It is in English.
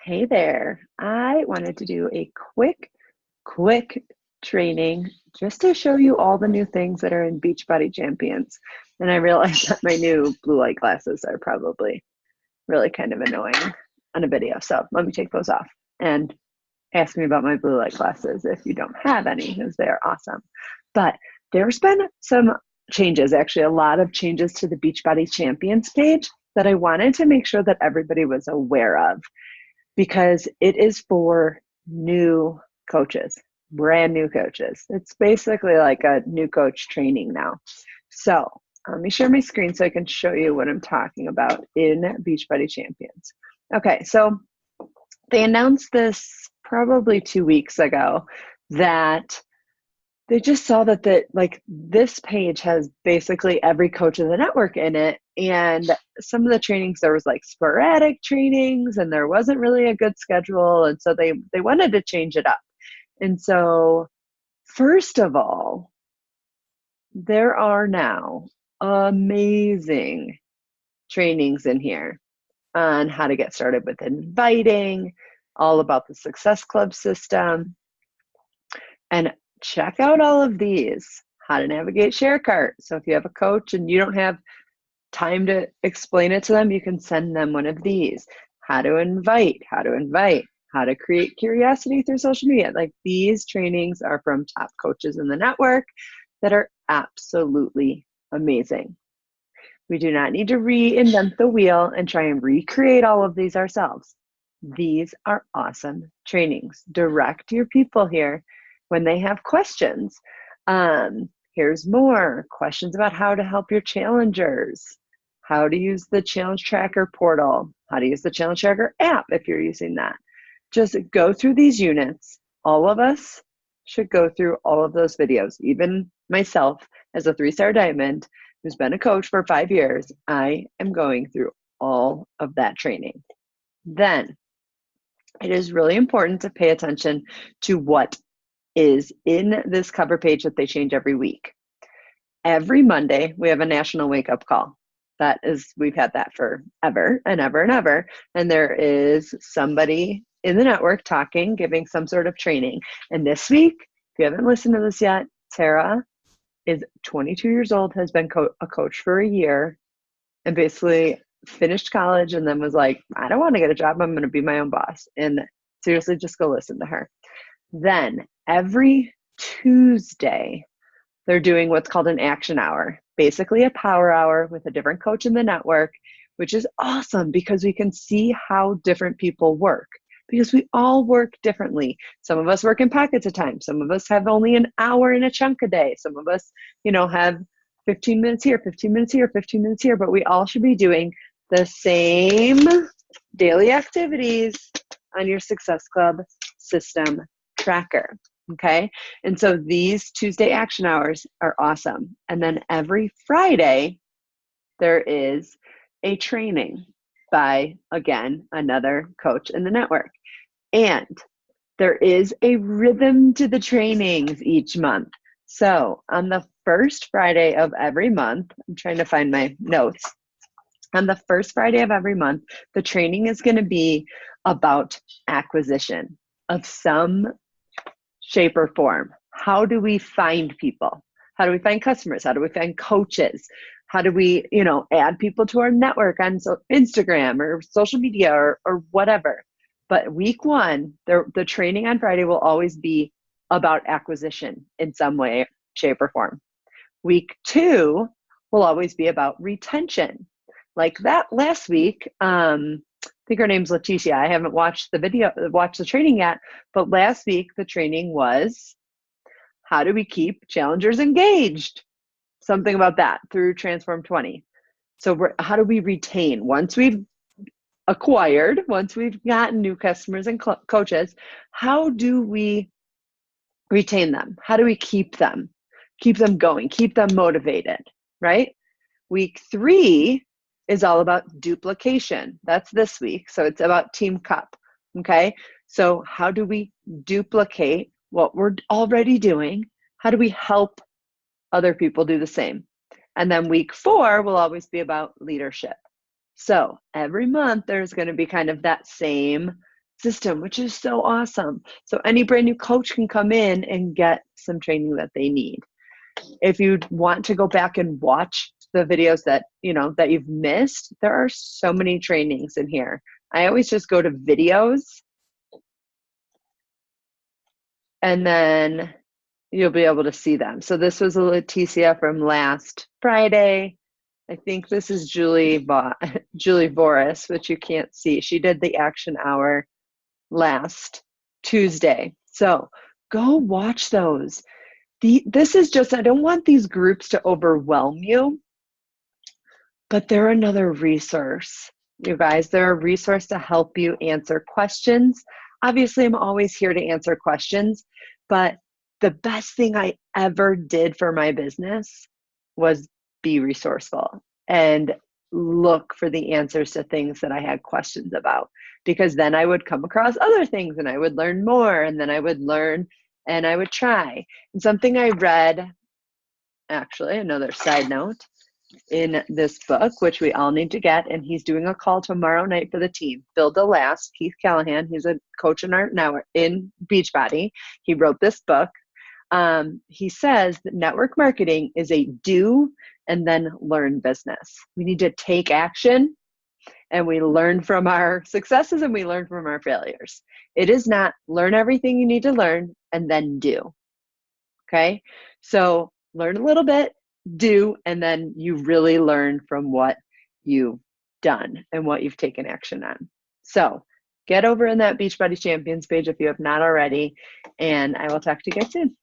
Hey there. I wanted to do a quick training just to show you all the new things that are in Beachbody Champions. And I realized that my new blue light glasses are probably really kind of annoying on a video. So let me take those off and ask me about my blue light glasses if you don't have any, because they're awesome. But there's been some changes, actually a lot of changes to the Beachbody Champions page that I wanted to make sure that everybody was aware of, because it is for new coaches, brand new coaches. It's basically like a new coach training now. So let me share my screen so I can show you what I'm talking about in Beachbody Champions. Okay, so they announced this probably 2 weeks ago that they just saw that this page has basically every coach in the network in it, and some of the trainings, there was like sporadic trainings and there wasn't really a good schedule, and so they wanted to change it up. And so first of all, there are now amazing trainings in here on how to get started with inviting, all about the Success Club system, and check out all of these. How to navigate ShareCart. So if you have a coach and you don't have time to explain it to them, you can send them one of these. How to invite, how to create curiosity through social media. Like, these trainings are from top coaches in the network that are absolutely amazing. We do not need to reinvent the wheel and try and recreate all of these ourselves. These are awesome trainings. Direct your people here when they have questions. Here's more questions about how to help your challengers, how to use the challenge tracker portal, how to use the challenge tracker app if you're using that. Just go through these units. All of us should go through all of those videos. Even myself, as a 3-star diamond who's been a coach for 5 years, I am going through all of that training. Then it is really important to pay attention to what is in this cover page that they change every week. Every Monday, we have a national wake-up call. We've had that for ever and ever and ever. And there is somebody in the network talking, giving some sort of training. And this week, if you haven't listened to this yet, Tara is 22 years old, has been a coach for a year, and basically finished college and then was like, I don't want to get a job. I'm going to be my own boss. And seriously, just go listen to her. Then every Tuesday, they're doing what's called an action hour, basically a power hour with a different coach in the network, which is awesome because we can see how different people work, because we all work differently. Some of us work in pockets of time. Some of us have only an hour in a chunk a day. Some of us, have 15 minutes here, 15 minutes here, 15 minutes here, but we all should be doing the same daily activities on your Success Club system tracker. Okay. And so these Tuesday action hours are awesome. And then every Friday, there is a training by, again, another coach in the network. And there is a rhythm to the trainings each month. So on the first Friday of every month, I'm trying to find my notes. On the first Friday of every month, the training is going to be about acquisition of some shape or form. How do we find people? How do we find customers? How do we find coaches? How do we, add people to our network on Instagram or social media or whatever? But week one, the training on Friday will always be about acquisition in some way, shape, or form. Week two will always be about retention. Like that last week, I think her name's Leticia. I haven't watched the training yet, but last week the training was how do we keep challengers engaged? Something about that through Transform 20. So how do we retain once we've gotten new customers and coaches? How do we retain them? How do we keep them going, keep them motivated, right? Week 3 is all about duplication. That's this week. So it's about Team Cup. Okay. So how do we duplicate what we're already doing? How do we help other people do the same? And then week 4 will always be about leadership. So every month there's going to be kind of that same system, which is so awesome. So any brand new coach can come in and get some training that they need. If you want to go back and watch the videos that, that you've missed, there are so many trainings in here. I always just go to videos, and then you'll be able to see them. So this was a Leticia from last Friday. I think this is Julie Voris, which you can't see. She did the action hour last Tuesday. So go watch those. This is just, I don't want these groups to overwhelm you, but they're another resource. You guys, they're a resource to help you answer questions. Obviously, I'm always here to answer questions, but the best thing I ever did for my business was be resourceful and look for the answers to things that I had questions about, because then I would come across other things and I would learn more, and then I would learn and I would try. And something I read, actually, another side note, in this book, which we all need to get, and he's doing a call tomorrow night for the team. Bill DeLast, Keith Callahan, he's a coach in Beachbody. He wrote this book. He says that network marketing is a do and then learn business. We need to take action, and we learn from our successes and we learn from our failures. It is not learn everything you need to learn and then do. Okay? So learn a little bit, do, and then you really learn from what you've done and what you've taken action on. So get over in that Beachbody Champions page if you have not already, and I will talk to you guys soon.